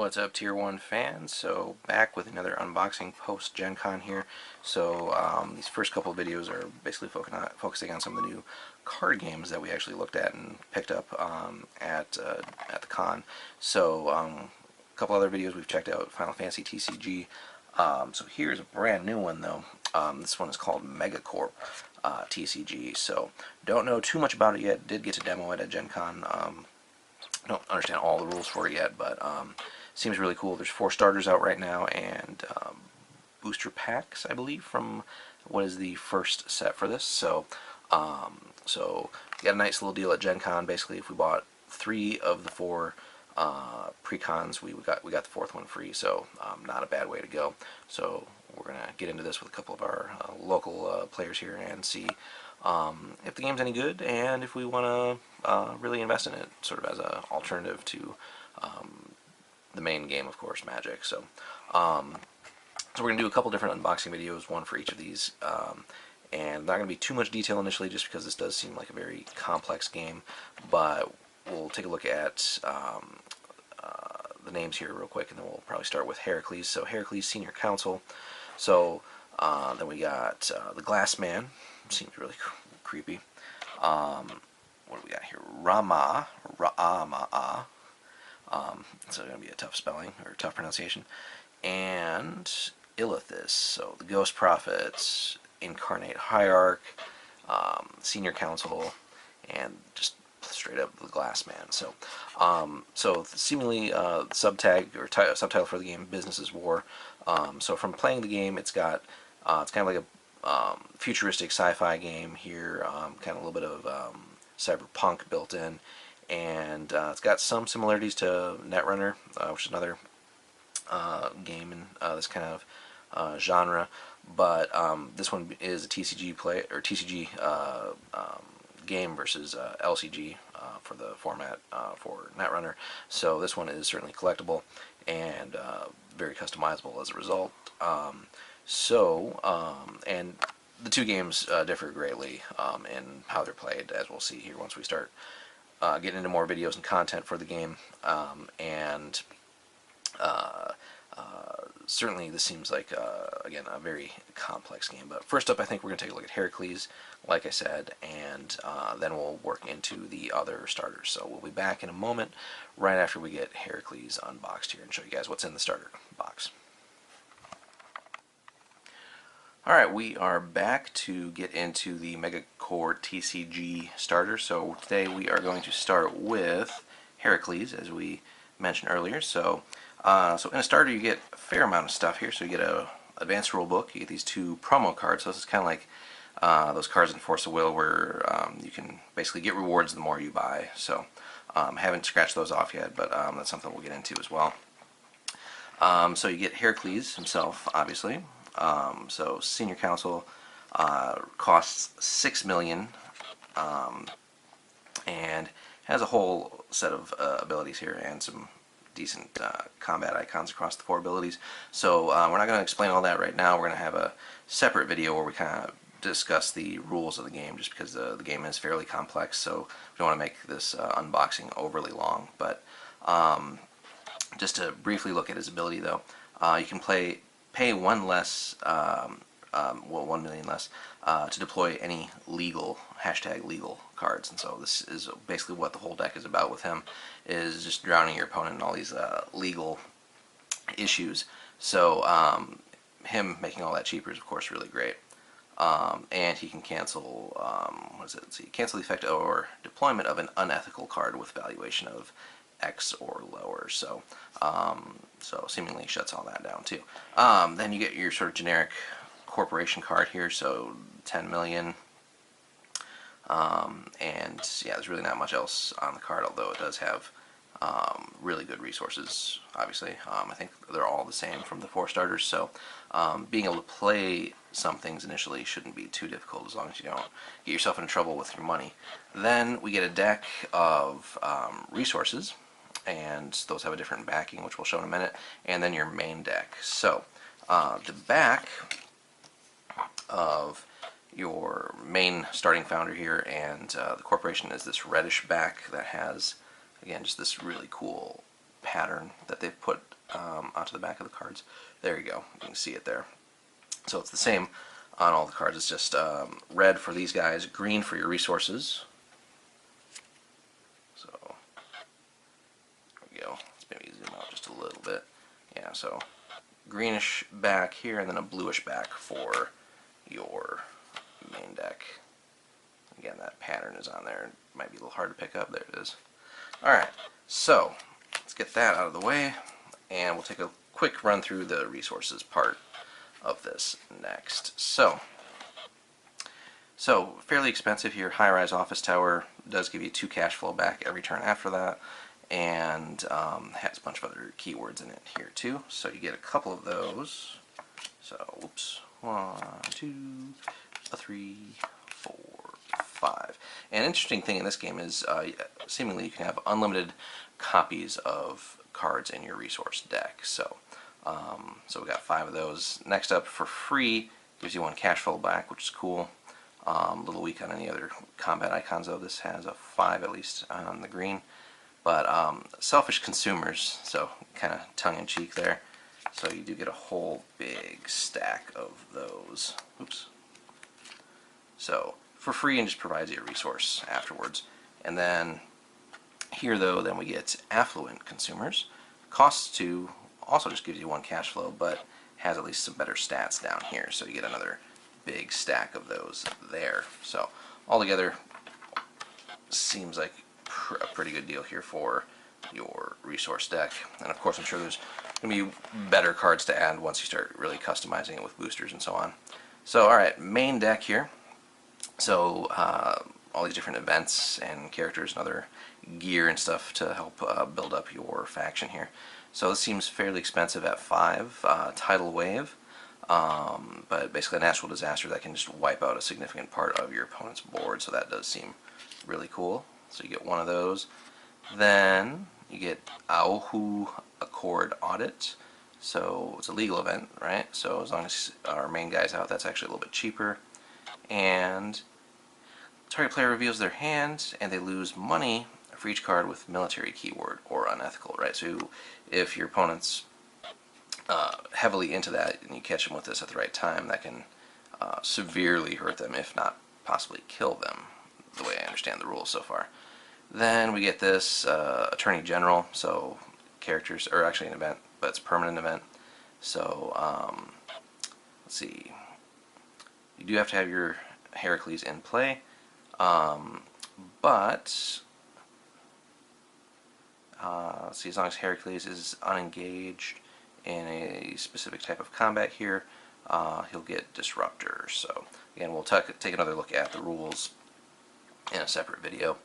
What's up, Tier 1 fans? So, back with another unboxing post-Gen Con here. So, these first couple of videos are basically focusing on some of the new card games that we actually looked at and picked up at the con. So, a couple other videos we've checked out, Final Fantasy TCG. So here's a brand new one, though. This one is called Megacorp TCG. So, don't know too much about it yet. Did get to demo it at Gen Con. Don't understand all the rules for it yet, but seems really cool. There's 4 starters out right now, and booster packs, I believe, from what is the first set for this. So, we got a nice little deal at Gen Con. Basically, if we bought 3 of the 4 pre-cons, we got the 4th one free. So, not a bad way to go. So, we're gonna get into this with a couple of our local players here and see if the game's any good, and if we want to really invest in it, sort of as an alternative to the main game, of course, Magic. So, we're going to do a couple different unboxing videos, one for each of these, and not going to be too much detail initially, just because this does seem like a very complex game, but we'll take a look at the names here real quick, and then we'll probably start with Heracles. So, Heracles, Senior Counsel. So, then we got the Glass Man. Seems really creepy. What do we got here? Rama. So going to be a tough spelling, or tough pronunciation. And Illithus. So the Ghost Prophets, Incarnate Hierarch, Senior Counsel, and just straight up the Glass Man. So, seemingly subtag or subtitle for the game, Business is War. So from playing the game, it's got it's kind of like a futuristic sci-fi game here, kind of a little bit of cyberpunk built in, and it's got some similarities to Netrunner, which is another game in this kind of genre, but this one is a TCG game versus LCG for the format for Netrunner. So this one is certainly collectible and very customizable as a result. And the two games differ greatly in how they're played, as we'll see here once we start getting into more videos and content for the game. Certainly this seems like, again, a very complex game. But first up, I think we're going to take a look at Heracles, like I said, and then we'll work into the other starters. So we'll be back in a moment, right after we get Heracles unboxed here, and show you guys what's in the starter box. Alright, we are back to get into the Megacorp TCG starter. So today we are going to start with Heracles, as we mentioned earlier. So in a starter you get a fair amount of stuff here. So you get a advanced rule book, you get these 2 promo cards. So this is kind of like those cards in Force of Will, where you can basically get rewards the more you buy. So haven't scratched those off yet, but that's something we'll get into as well. So you get Heracles himself, obviously. So Senior Counsel costs 6 million, and has a whole set of abilities here and some decent combat icons across the 4 abilities. So we're not going to explain all that right now. We're going to have a separate video where we kind of discuss the rules of the game, just because the game is fairly complex, so we don't want to make this unboxing overly long. But just to briefly look at his ability, though, you can pay 1 million less to deploy any legal cards. And so this is basically what the whole deck is about with him, is just drowning your opponent in all these legal issues. So him making all that cheaper is of course really great. And he can cancel cancel the effect or deployment of an unethical card with valuation of X or lower. So seemingly shuts all that down too. Then you get your sort of generic corporation card here, so 10 million. And yeah, there's really not much else on the card, although it does have really good resources, obviously. I think they're all the same from the 4 starters, so being able to play some things initially shouldn't be too difficult, as long as you don't get yourself into trouble with your money. Then we get a deck of resources, and those have a different backing, which we'll show in a minute, and then your main deck. So the back of your main starting founder here and the corporation is this reddish back that has, again, just this really cool pattern that they've put onto the back of the cards. There you go. You can see it there. So it's the same on all the cards. It's just red for these guys, green for your resources. So there we go. Let's maybe zoom out just a little bit. Yeah, so greenish back here and then a bluish back for your main deck. Again, that pattern is on there. It might be a little hard to pick up. There it is. Alright, so let's get that out of the way, and we'll take a quick run through the resources part of this next. So fairly expensive here. High-rise office tower does give you 2 cash flow back every turn after that, and has a bunch of other keywords in it here too. So you get a couple of those. So, whoops, 1, 2, 3, 4, 5. And an interesting thing in this game is seemingly you can have unlimited copies of cards in your resource deck. So we got 5 of those. Next up, for free, gives you 1 cash flow back, which is cool. A little weak on any other combat icons though. This has a 5 at least on the green. But selfish consumers, so kind of tongue-in-cheek there. So you do get a whole big stack of those. Oops. So for free, and just provides you a resource afterwards. And then here though, then we get affluent consumers. Costs 2, also just gives you 1 cash flow, but has at least some better stats down here. So you get another big stack of those there. So altogether, seems like a pretty good deal here for your resource deck. And of course, I'm sure there's going to be better cards to add once you start really customizing it with boosters and so on. So alright, main deck here. So all these different events and characters and other gear and stuff to help build up your faction here. So this seems fairly expensive at 5. Tidal wave, but basically a natural disaster that can just wipe out a significant part of your opponent's board, so that does seem really cool. So you get 1 of those. Then you get Auhu Accord Audit. So it's a legal event, right? So as long as our main guy's out, that's actually a little bit cheaper. And target player reveals their hand, and they lose money for each card with military keyword or unethical, right? So if your opponent's heavily into that and you catch them with this at the right time, that can severely hurt them, if not possibly kill them, the way I understand the rules so far. Then we get this Attorney General, so characters, or actually an event, but it's a permanent event. So let's see, you do have to have your Heracles in play, but let's see, as long as Heracles is unengaged in a specific type of combat here, he'll get Disruptor. So again, we'll take another look at the rules in a separate video.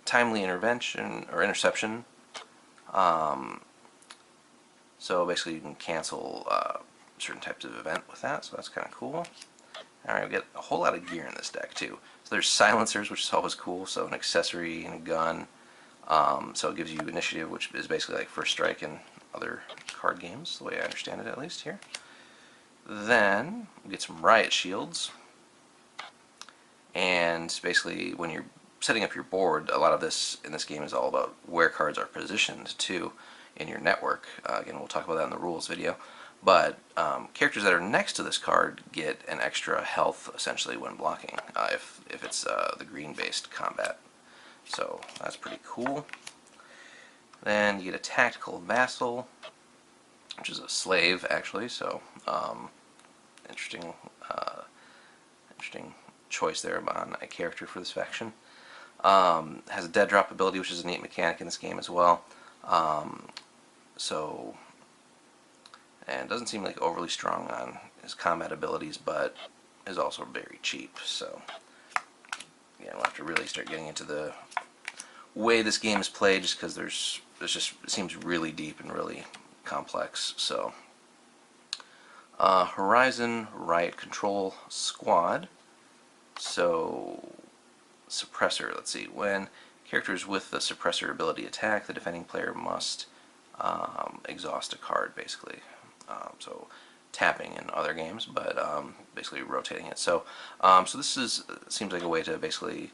Timely intervention or interception. So basically you can cancel certain types of event with that, so that's kind of cool. Alright, we get a whole lot of gear in this deck too. So there's silencers, which is always cool, so an accessory and a gun. So it gives you initiative, which is basically like first strike in other card games, the way I understand it at least here. Then we get some riot shields. And basically when you're setting up your board, a lot of this in this game is all about where cards are positioned too in your network. Again, we'll talk about that in the rules video. But characters that are next to this card get an extra health essentially when blocking, if it's the green-based combat. So that's pretty cool. Then you get a tactical vassal, which is a slave actually. So interesting choice there on a character for this faction. Has a dead drop ability, which is a neat mechanic in this game as well. And doesn't seem like overly strong on his combat abilities, but is also very cheap. So yeah, we'll have to really start getting into the way this game is played, just because it seems really deep and really complex. So Horizon Riot Control Squad. So suppressor, let's see, when characters with the suppressor ability attack, the defending player must exhaust a card, basically. So tapping in other games, but basically rotating it. So so this seems like a way to basically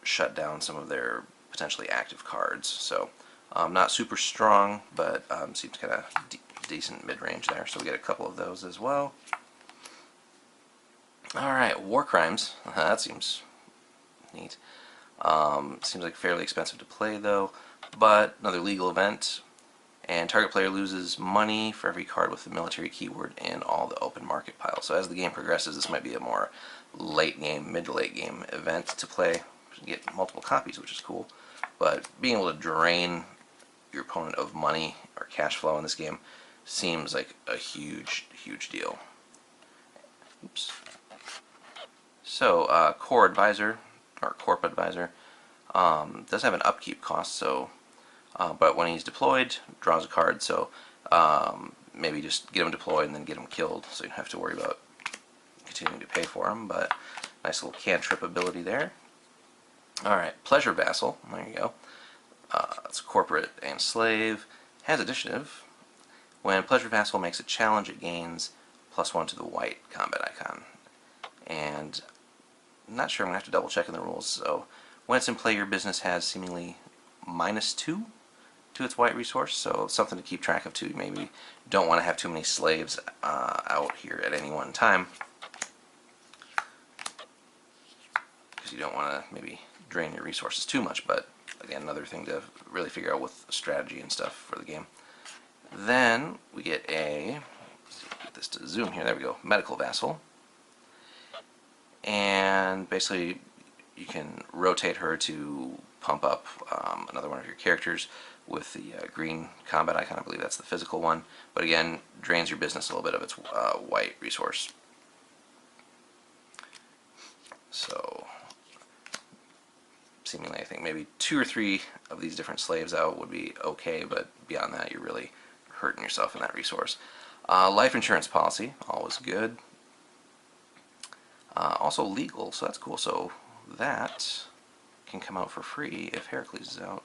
shut down some of their potentially active cards. So Not super strong, but seems kind of decent mid-range there. So we get a couple of those as well. Alright, War Crimes. That seems neat. Seems like fairly expensive to play though, but another legal event. And target player loses money for every card with the military keyword in all the open market piles. So as the game progresses, this might be a more late game, mid to late game event to play. You get multiple copies, which is cool. But being able to drain your opponent of money or cash flow in this game seems like a huge, huge deal. Oops. So, Core Advisor, or Corp Advisor, does have an upkeep cost, so but when he's deployed, draws a card, so maybe just get him deployed and then get him killed, so you don't have to worry about continuing to pay for him, but nice little cantrip ability there. Alright, Pleasure Vassal, there you go. It's corporate and slave, has initiative. When Pleasure Vassal makes a challenge, it gains +1 to the white combat icon. And I'm not sure, I'm going to have to double check in the rules, so when it's in play, your business has seemingly -2 to its white resource, so something to keep track of too. You maybe don't want to have too many slaves out here at any one time, because you don't want to maybe drain your resources too much, but again, another thing to really figure out with strategy and stuff for the game. Then we get a, let's see, get this to zoom here, there we go, Medical Vassal, and basically you can rotate her to pump up another one of your characters with the green combat icon. I believe that's the physical one, but again, drains your business a little bit of its white resource. So seemingly I think maybe 2 or 3 of these different slaves out would be okay, but beyond that you're really hurting yourself in that resource. Life insurance policy, always good. Also legal, so that's cool. So that can come out for free if Heracles is out,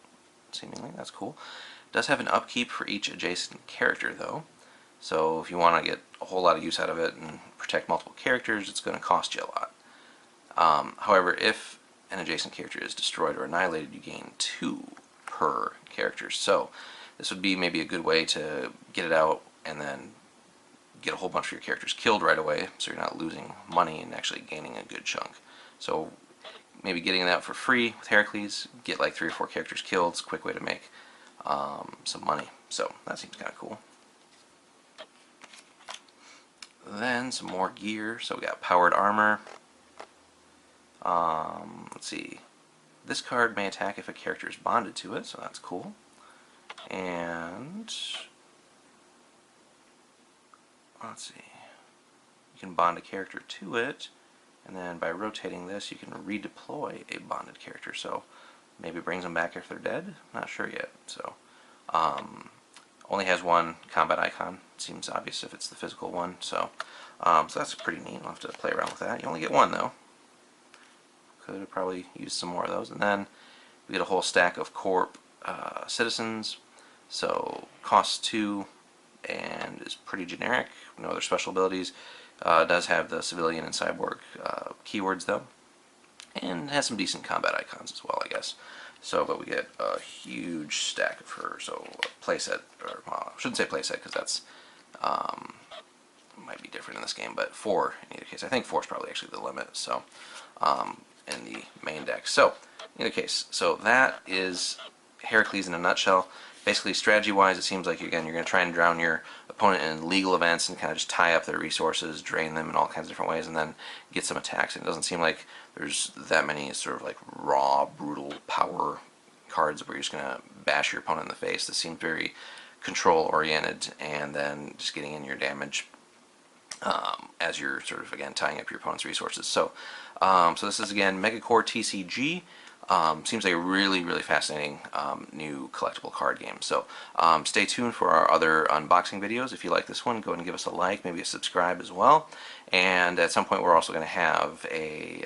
seemingly. That's cool. Does have an upkeep for each adjacent character though, so if you want to get a whole lot of use out of it and protect multiple characters, it's going to cost you a lot. However, if an adjacent character is destroyed or annihilated, you gain 2 per character, so this would be maybe a good way to get it out and then get a whole bunch of your characters killed right away, so you're not losing money and actually gaining a good chunk. So maybe getting that for free with Heracles, get like 3 or 4 characters killed. It's a quick way to make some money. So that seems kind of cool. Then some more gear. So we got powered armor. Let's see. This card may attack if a character is bonded to it, so that's cool. And let's see. You can bond a character to it, and then by rotating this you can redeploy a bonded character, so maybe it brings them back if they're dead. Not sure yet. So only has 1 combat icon. Seems obvious if it's the physical one, so so that's pretty neat. We'll have to play around with that. You only get 1 though. Could have probably used some more of those. And then we get a whole stack of Corp citizens, so costs 2 and is pretty generic, no other special abilities. Does have the civilian and cyborg keywords though, and has some decent combat icons as well, I guess. So, but we get a huge stack of her. So playset, or I shouldn't say playset because that's might be different in this game, but 4 in either case. I think 4 is probably actually the limit. So in the main deck. So in either case, so that is Heracles in a nutshell. Basically, strategy-wise, it seems like you're going to try and drown your opponent in legal events and kind of just tie up their resources, drain them in all kinds of different ways, and then get some attacks. And it doesn't seem like there's that many sort of like raw, brutal power cards where you're just going to bash your opponent in the face. This seems very control-oriented, and then just getting in your damage as you're sort of, again, tying up your opponent's resources. So, so this is, again, Megacorp TCG. Seems like a really, really fascinating new collectible card game. So stay tuned for our other unboxing videos. If you like this one, go ahead and give us a like, maybe a subscribe as well. And at some point we're also going to have a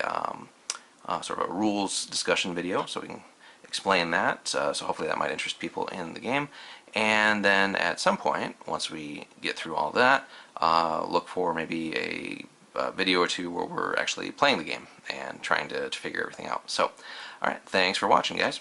sort of a rules discussion video, so we can explain that. So hopefully that might interest people in the game. And then at some point, once we get through all that, look for maybe a video or 2 where we're actually playing the game and trying to figure everything out. So, alright, thanks for watching, guys.